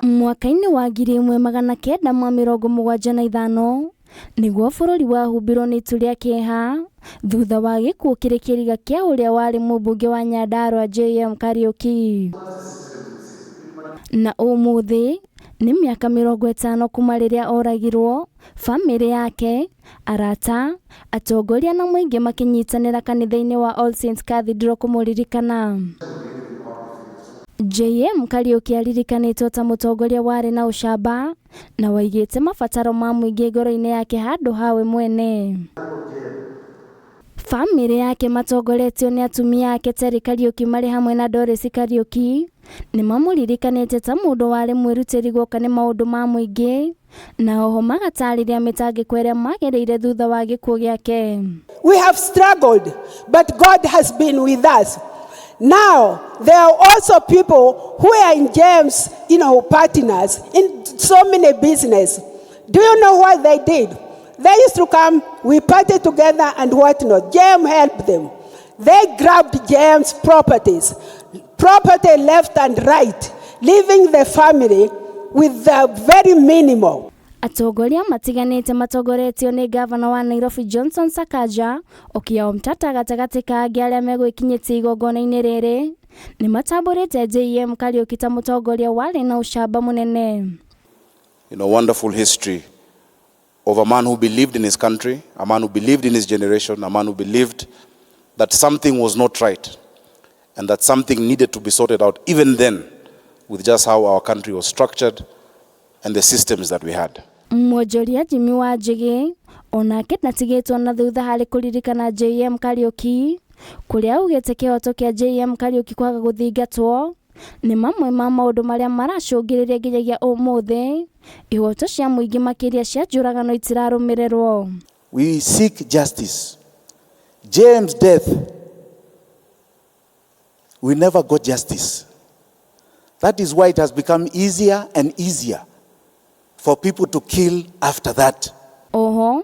Mwaka-ini wa 1975 niguo bururi wahumbirwo ni itu ria kieha thutha wa gikuo kirikiriga kia uria wari mumbunge wa Nyandarua JM Kariuki. Na umuthi ni miaka 50 kuma riria oragirwo, family yake, arata, atongoria na muingi makinyitanira kanitha-ini wa All Saints Cathedral kumuririkana. JM Kariuki aririkanitwo ta mutongoria wari na ucamba na waigite mabataro ma muingi ngoro-ini yake handu hawe mwene. Family yake matongoretio ni atumia yake THIRIKARI mari hamwe na Doris Kariuki ni mamuririkanite ta mundu wari mwirutiri guoka ni maundu ma muingi na oho magatariria mitangiko iria magereire thutha wa gikuo giake. We have struggled, but God has been with us. Now, there are also people who are in James, partners in so many business. Do you know what they did? They used to come, we party together and whatnot. James helped them. They grabbed James' property left and right, leaving the family with the very minimal. Atongoria matiganite matongoretio ni gavana wa Nairobi Johnson Sakaja okiao mtata gatagati ka aria megwikinyiti igongona-ini riri ni matamburite JM Kariuki ta mutongoria wari na ucamba munene. Wonderful history of a man who believed in his country, a man who believed in his generation, a man who believed that something was not right and that something needed to be sorted out even then with just how our country was structured and the systems that we had. Mwojoria Jimmy wa Njigi onake natigitwo na thutha hari kuririkana JM Kariuki kuria ugite kihoto kia JM Kariuki kwaga guthingatwo ni mamwe ma maundu maria maracungiriria nginyagia umuthi ihoto cia muingi makiria cia njuragano itirarumirerwo. We seek justice. James' death, we never got justice. That is why it has become easier and easier for people to kill after that. Oho,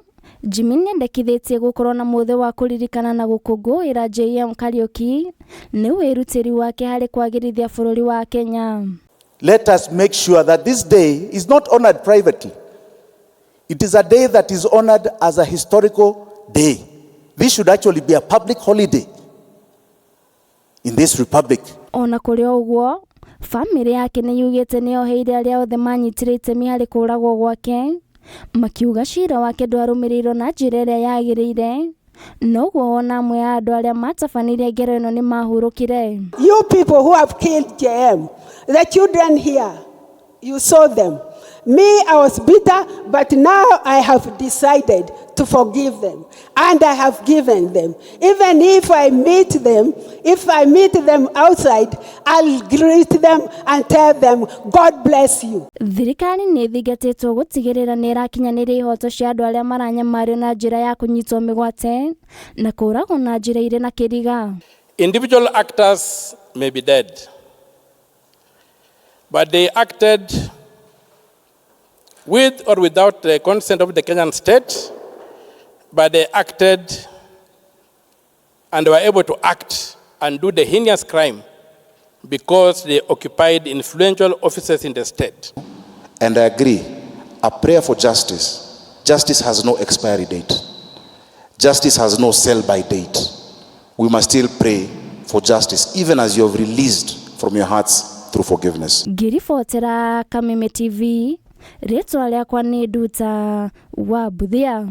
Jimmy nendekithitie gukorwo na muthe wa kuririkana na gukunguira JM Kariuki ni wirutiri wake hari kwagirithia bururi wa Kenya. Let us make sure that this day is not honored privately. It is a day that is honored as a historical day. This should actually be a public holiday in this republic. Ona kuri uguo family yake ni yugite ni oheire aria othe manyitirite mi hari kuragwo gwake makiuga cira wake ndwarumirirwo na njira iria yagiriire noguo ona amwe a andu aria matabanirie ngero ino ni mahurukire. You people who have killed JM, the children here, you saw them. Me, I was bitter, but now I have decided to forgive them. And I have given them. Even if I meet them outside, I'll greet them and tell them, God bless you. Thirikari ni thigatitwo gutigirira ni irakinyaniria ihoto cia andu aria maranyamario na njira ya kunyitwo migwate na kuragwo na njira ire na kiriga. Individual actors may be dead, but they acted with or without the consent of the Kenyan state, but they acted and were able to act and do the heinous crime because they occupied influential offices in the state. And I agree, a prayer for justice. Justice has no expiry date. Justice has no sell-by date. We must still pray for justice, even as you have released from your hearts through forgiveness. Ngiribotera Kameme TV, ritwa riakwa ni Nduta wa Buthia.